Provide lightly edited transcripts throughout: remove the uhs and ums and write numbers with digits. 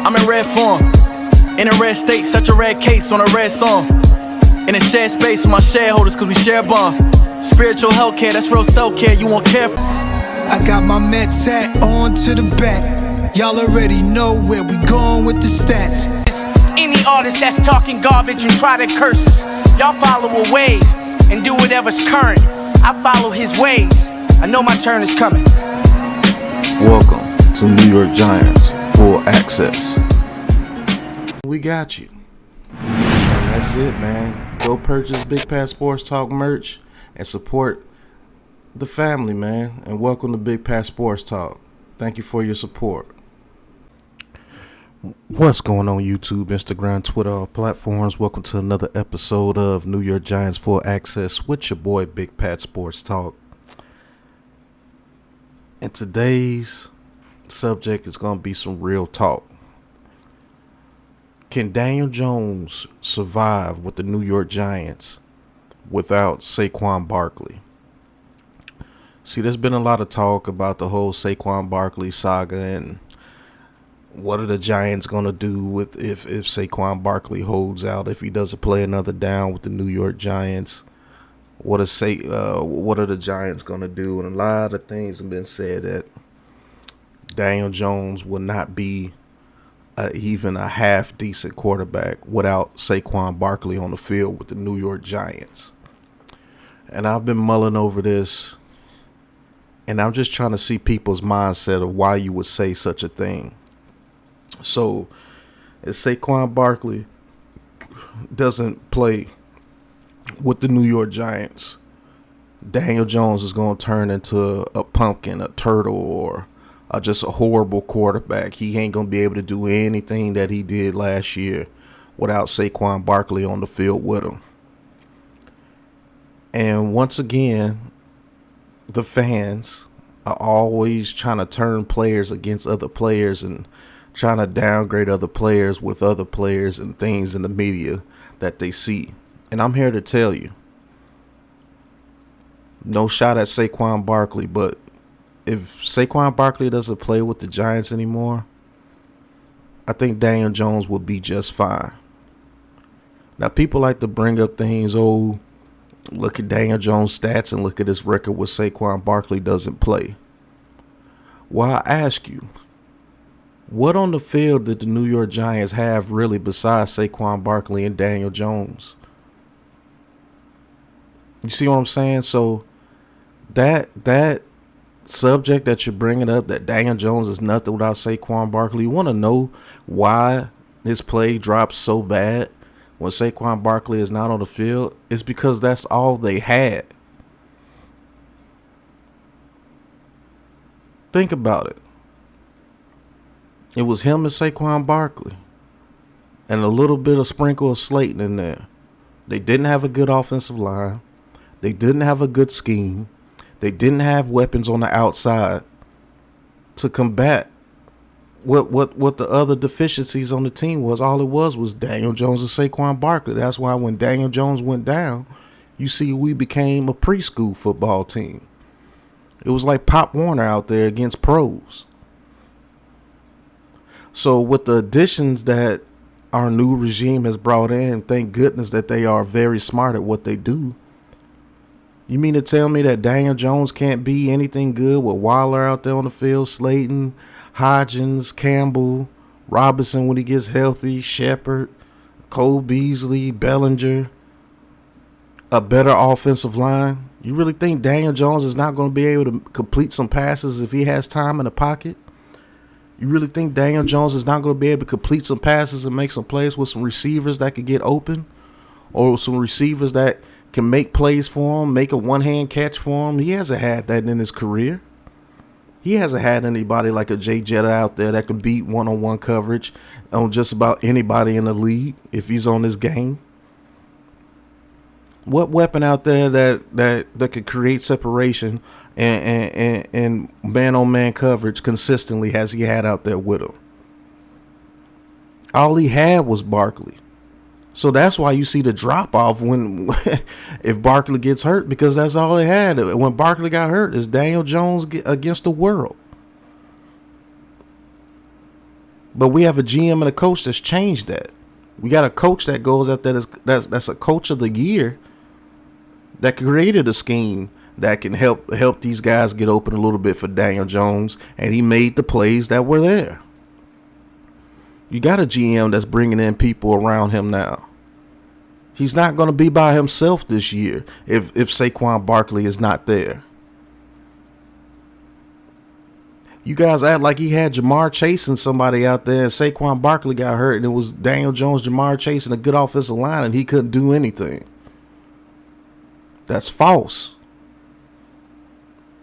I'm in red form, in a red state, such a red case on a red song. In a shared space with my shareholders, cause we share a bond. Spiritual healthcare, that's real self-care, you won't care for. I got my Mets hat on to the back. Y'all already know where we going with the stats. Any artist that's talking garbage and try to curse us, y'all follow a wave and do whatever's current. I follow his ways, I know my turn is coming. Welcome to New York Giants Full Access. We got you. And that's it, man. Go purchase Big Pat Sports Talk merch and support the family, man. And welcome to Big Pat Sports Talk. Thank you for your support. What's going on YouTube, Instagram, Twitter, all platforms? Welcome to another episode of New York Giants Full Access with your boy Big Pat Sports Talk. And today's subject is going to be some real talk. Can Daniel Jones survive with the New York Giants without SAQUON Barkley? See, there's been a lot of talk about the whole SAQUON Barkley saga and what are the Giants going to do with if SAQUON Barkley holds out, if he doesn't play another down with the New York Giants. What are the Giants going to do? And a lot of things have been said that Daniel Jones will not be even a half decent quarterback without SAQUON Barkley on the field with the New York Giants. And I've been mulling over this, and I'm just trying to see people's mindset of why you would say such a thing. So, if SAQUON Barkley doesn't play with the New York Giants, Daniel Jones is going to turn into a pumpkin, a turtle, or just a horrible quarterback. He ain't going to be able to do anything that he did last year without SAQUON Barkley on the field with him. And once again, the fans are always trying to turn players against other players and trying to downgrade other players with other players and things in the media that they see. And I'm here to tell you, no shot at SAQUON Barkley, but if SAQUON Barkley doesn't play with the Giants anymore, I think Daniel Jones will be just fine. Now, people like to bring up things, look at Daniel Jones' stats and look at his record with SAQUON Barkley doesn't play. Well, I ask you, what on the field did the New York Giants have really besides SAQUON Barkley and Daniel Jones? You see what I'm saying? So that subject that you're bringing up, that Daniel Jones is nothing without SAQUON Barkley, you want to know why his play drops so bad when SAQUON Barkley is not on the field? It's because that's all they had. Think about it. It was him and SAQUON Barkley and a little bit of sprinkle of Slayton in there. They didn't have a good offensive line. They didn't have a good scheme. They didn't have weapons on the outside to combat what the other deficiencies on the team was. All it was Daniel Jones and SAQUON Barkley. That's why when Daniel Jones went down, you see we became a preschool football team. It was like Pop Warner out there against pros. So with the additions that our new regime has brought in, thank goodness that they are very smart at what they do. You mean to tell me that Daniel Jones can't be anything good with Waller out there on the field, Slayton, Hodgins, Campbell, Robinson when he gets healthy, Shepard, Cole Beasley, Bellinger, a better offensive line? You really think Daniel Jones is not going to be able to complete some passes if he has time in the pocket? You really think Daniel Jones is not going to be able to complete some passes and make some plays with some receivers that could get open, or some receivers that can make plays for him, make a one-hand catch for him? He hasn't had that in his career. He hasn't had anybody like a Jay Jetta out there that can beat one-on-one coverage on just about anybody in the league if he's on this game. What weapon out there that could create separation and man-on-man coverage consistently has he had out there with him? All he had was Barkley. So that's why you see the drop off when if Barkley gets hurt, because that's all they had. When Barkley got hurt, is Daniel Jones against the world. But we have a GM and a coach that's changed that. We got a coach that goes out there that's a coach of the year that created a scheme that can help these guys get open a little bit for Daniel Jones, and he made the plays that were there. You got a GM that's bringing in people around him now. He's not going to be by himself this year if SAQUON Barkley is not there. You guys act like he had Jamar chasing somebody out there and SAQUON Barkley got hurt and it was Daniel Jones, Jamar chasing a good offensive line and he couldn't do anything. That's false.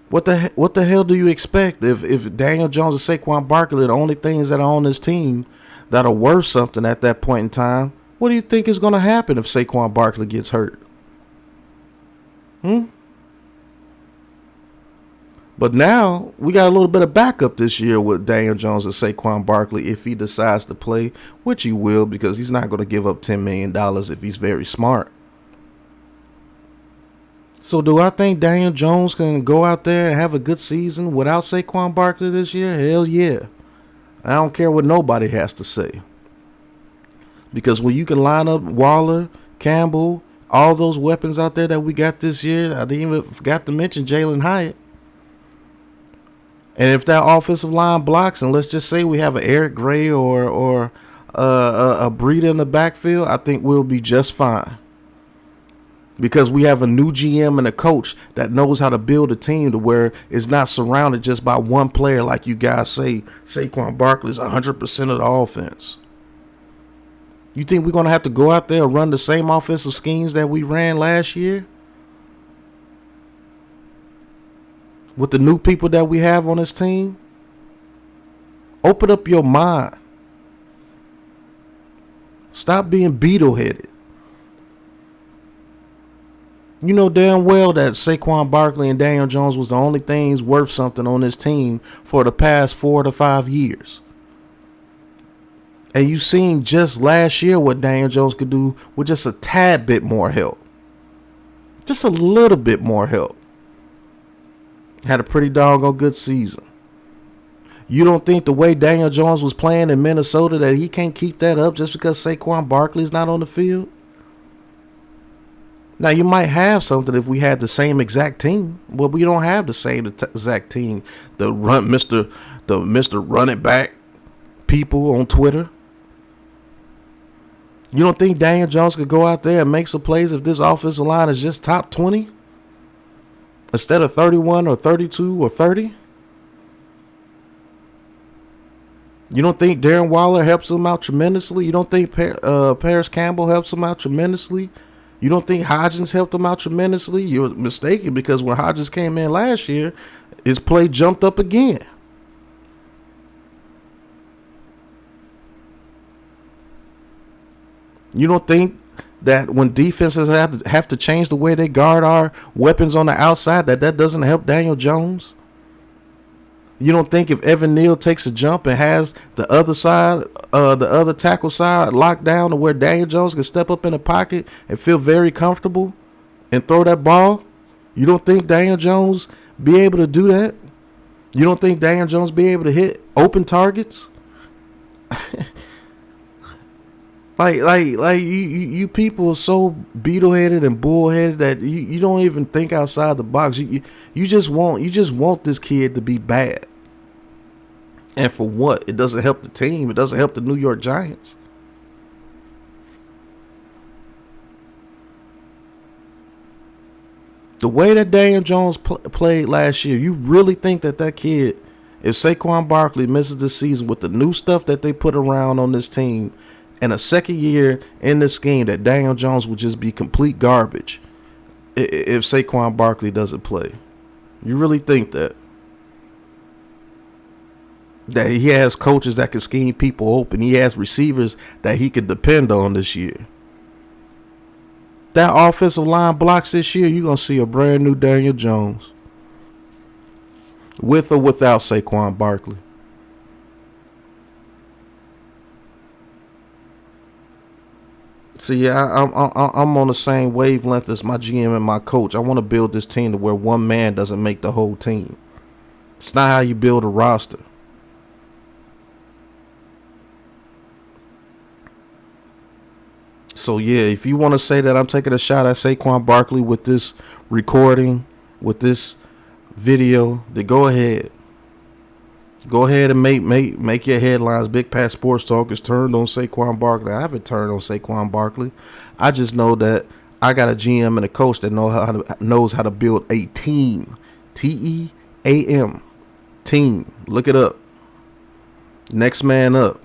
What the hell do you expect if Daniel Jones and SAQUON Barkley are the only things that are on this team that are worth something at that point in time? What do you think is going to happen if SAQUON Barkley gets hurt? But now we got a little bit of backup this year with Daniel Jones and SAQUON Barkley if he decides to play, which he will because he's not going to give up $10 million if he's very smart. So do I think Daniel Jones can go out there and have a good season without SAQUON Barkley this year? Hell yeah. I don't care what nobody has to say. Because when you can line up Waller, Campbell, all those weapons out there that we got this year, I didn't even forgot to mention Jalen Hyatt. And if that offensive line blocks, and let's just say we have an Eric Gray or a Breida in the backfield, I think we'll be just fine. Because we have a new GM and a coach that knows how to build a team to where it's not surrounded just by one player like you guys say. SAQUON Barkley is 100% of the offense. You think we're going to have to go out there and run the same offensive schemes that we ran last year? With the new people that we have on this team? Open up your mind. Stop being beetle-headed. You know damn well that SAQUON Barkley and Daniel Jones was the only things worth something on this team for the past 4 to 5 years. And you seen just last year what Daniel Jones could do with just a tad bit more help. Just a little bit more help. Had a pretty doggone good season. You don't think the way Daniel Jones was playing in Minnesota that he can't keep that up just because SAQUON Barkley's not on the field? Now, you might have something if we had the same exact team, but we don't have the same exact team. The Mr. Run It Back people on Twitter. You don't think Daniel Jones could go out there and make some plays if this offensive line is just top 20? Instead of 31 or 32 or 30? You don't think Darren Waller helps him out tremendously? You don't think Paris Campbell helps him out tremendously? You don't think Hodgins helped him out tremendously? You're mistaken, because when Hodgins came in last year, his play jumped up again. You don't think that when defenses have to change the way they guard our weapons on the outside, that doesn't help Daniel Jones? You don't think if Evan Neal takes a jump and has the other side, the other tackle side locked down to where Daniel Jones can step up in the pocket and feel very comfortable and throw that ball? You don't think Daniel Jones be able to do that? You don't think Daniel Jones be able to hit open targets? Like you people are so beetle-headed and bull-headed that you don't even think outside the box. You just want this kid to be bad. And for what? It doesn't help the team. It doesn't help the New York Giants. The way that Daniel Jones played last year, you really think that kid, if SAQUON Barkley misses this season with the new stuff that they put around on this team, and a second year in this scheme, that Daniel Jones will just be complete garbage if SAQUON Barkley doesn't play? You really think that he has coaches that can scheme people open? He has receivers that he can depend on this year. That offensive line blocks this year, you're going to see a brand new Daniel Jones. With or without SAQUON Barkley. See, I'm on the same wavelength as my GM and my coach. I want to build this team to where one man doesn't make the whole team. It's not how you build a roster. So yeah, if you want to say that I'm taking a shot at Saquon Barkley with this recording, with this video, then go ahead. Go ahead and make your headlines. Big Pat Sports Talk is turned on Saquon Barkley. I haven't turned on Saquon Barkley. I just know that I got a GM and a coach that knows how to build a team. TEAM. Team. Look it up. Next man up.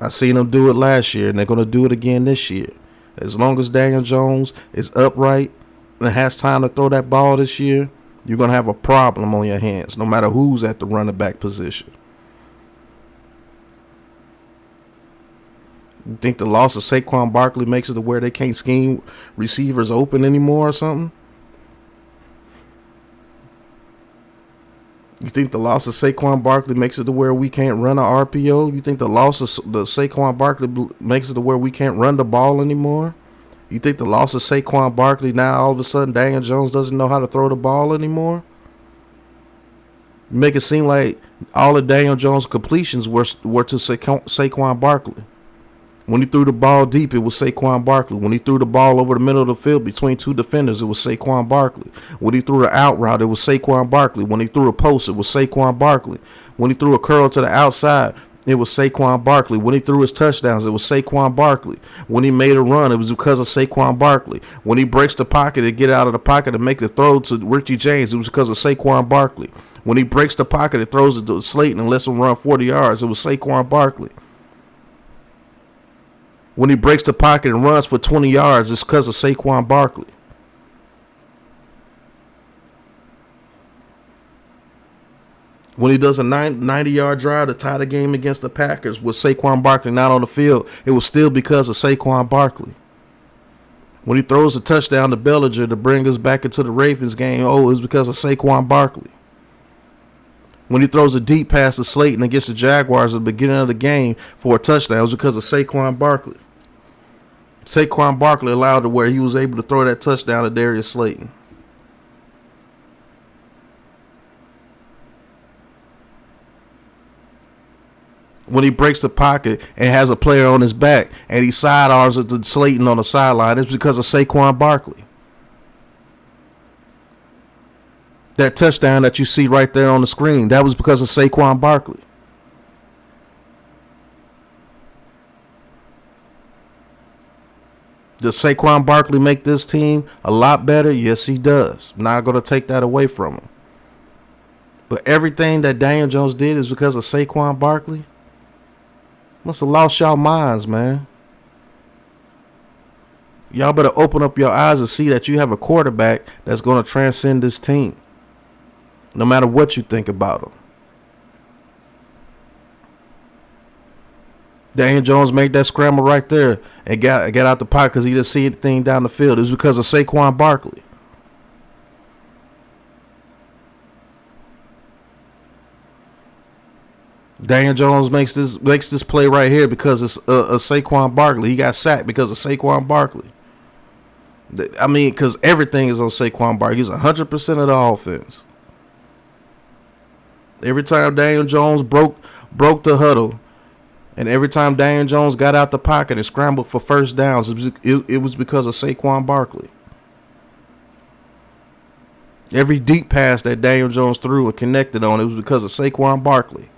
I seen them do it last year, and they're going to do it again this year. As long as Daniel Jones is upright and has time to throw that ball this year, you're going to have a problem on your hands, no matter who's at the running back position. You think the loss of Saquon Barkley makes it to where they can't scheme receivers open anymore or something? You think the loss of Saquon Barkley makes it to where we can't run an RPO? You think the loss of the Saquon Barkley makes it to where we can't run the ball anymore? You think the loss of Saquon Barkley, now all of a sudden Daniel Jones doesn't know how to throw the ball anymore? You make it seem like all of Daniel Jones' completions were to Saquon Barkley. When he threw the ball deep, it was Saquon Barkley. When he threw the ball over the middle of the field between two defenders, it was Saquon Barkley. When he threw an out route, it was Saquon Barkley. When he threw a post, it was Saquon Barkley. When he threw a curl to the outside, it was Saquon Barkley. When he threw his touchdowns, it was Saquon Barkley. When he made a run, it was because of Saquon Barkley. When he breaks the pocket to get out of the pocket and make the throw to Richie James, it was because of Saquon Barkley. When he breaks the pocket and throws it to Slayton and lets him run 40 yards, it was Saquon Barkley. When he breaks the pocket and runs for 20 yards, it's because of Saquon Barkley. When he does a 90-yard drive to tie the game against the Packers with Saquon Barkley not on the field, it was still because of Saquon Barkley. When he throws a touchdown to Bellinger to bring us back into the Ravens game, it was because of Saquon Barkley. When he throws a deep pass to Slayton against the Jaguars at the beginning of the game for a touchdown, it was because of Saquon Barkley. Saquon Barkley allowed it where he was able to throw that touchdown to Darius Slayton. When he breaks the pocket and has a player on his back and he sidearms it to Slayton on the sideline, it's because of Saquon Barkley. That touchdown that you see right there on the screen, that was because of Saquon Barkley. Does Saquon Barkley make this team a lot better? Yes, he does. I'm not going to take that away from him. But everything that Daniel Jones did is because of Saquon Barkley. Must have lost y'all minds, man. Y'all better open up your eyes and see that you have a quarterback that's going to transcend this team. No matter what you think about him. Daniel Jones made that scramble right there and got out the pocket because he didn't see anything down the field. It was because of Saquon Barkley. Daniel Jones makes this play right here because it's Saquon Barkley. He got sacked because of Saquon Barkley. I mean, because everything is on Saquon Barkley. He's 100% of the offense. Every time Daniel Jones broke the huddle, and every time Daniel Jones got out the pocket and scrambled for first downs, it was because of Saquon Barkley. Every deep pass that Daniel Jones threw and connected on, it was because of Saquon Barkley.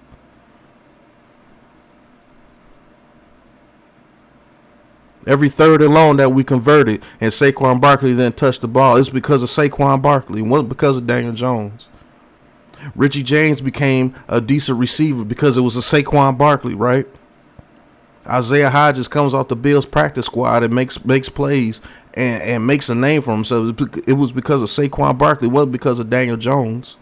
Every third and long that we converted and Saquon Barkley didn't touch the ball, it's because of Saquon Barkley. It wasn't because of Daniel Jones. Richie James became a decent receiver because it was a Saquon Barkley, right? Isaiah Hodgins comes off the Bills practice squad and makes plays and makes a name for himself. It was because of Saquon Barkley. It wasn't because of Daniel Jones.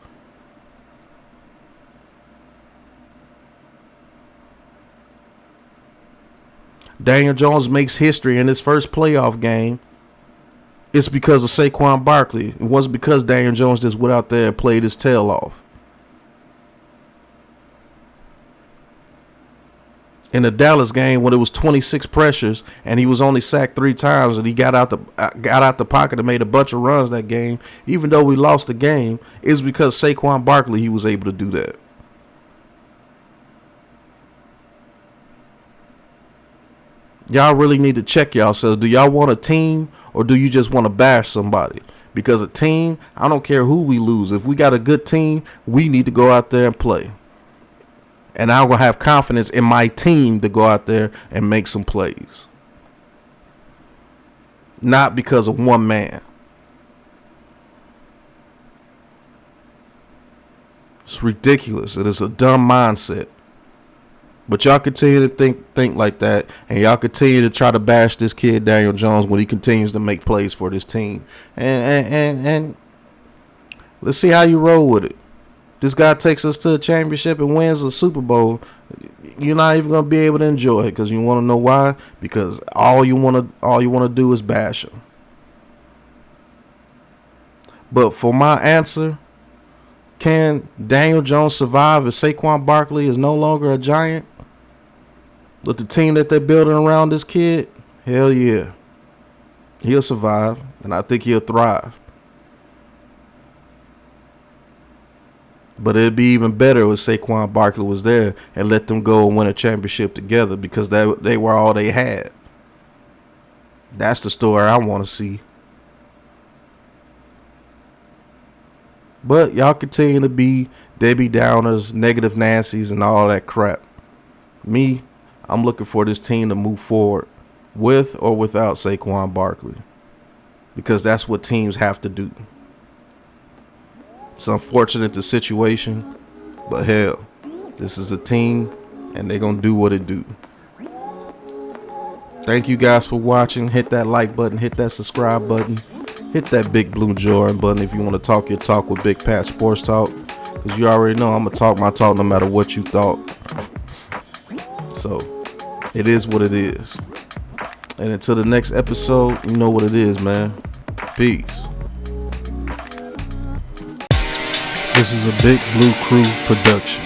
Daniel Jones makes history in his first playoff game. It's because of Saquon Barkley. It wasn't because Daniel Jones just went out there and played his tail off. In the Dallas game, when it was 26 pressures and he was only sacked 3 times, and he got out the pocket and made a bunch of runs that game, even though we lost the game, it's because Saquon Barkley he was able to do that. Y'all really need to check yourselves. Do y'all want a team or do you just want to bash somebody? Because a team, I don't care who we lose. If we got a good team, we need to go out there and play. And I'm going to have confidence in my team to go out there and make some plays. Not because of one man. It's ridiculous. It is a dumb mindset. But y'all continue to think like that, and y'all continue to try to bash this kid Daniel Jones when he continues to make plays for this team. And let's see how you roll with it. This guy takes us to a championship and wins a Super Bowl. You're not even gonna be able to enjoy it because you want to know why? Because all you want to do is bash him. But for my answer, can Daniel Jones survive if Saquon Barkley is no longer a Giant? With the team that they're building around this kid, hell yeah. He'll survive, and I think he'll thrive. But it'd be even better if Saquon Barkley was there and let them go and win a championship together because they were all they had. That's the story I want to see. But y'all continue to be Debbie Downers, negative Nancy's, and all that crap. Me, I'm looking for this team to move forward with or without Saquon Barkley. Because that's what teams have to do. It's unfortunate the situation, but hell, this is a team and they're going to do what it do. Thank you guys for watching. Hit that like button, hit that subscribe button, hit that big blue join button if you want to talk your talk with Big Pat Sports Talk. Because you already know I'm going to talk my talk no matter what you thought. So, it is what it is. And until the next episode, you know what it is, man. Peace. This is a Big Blue Crew production.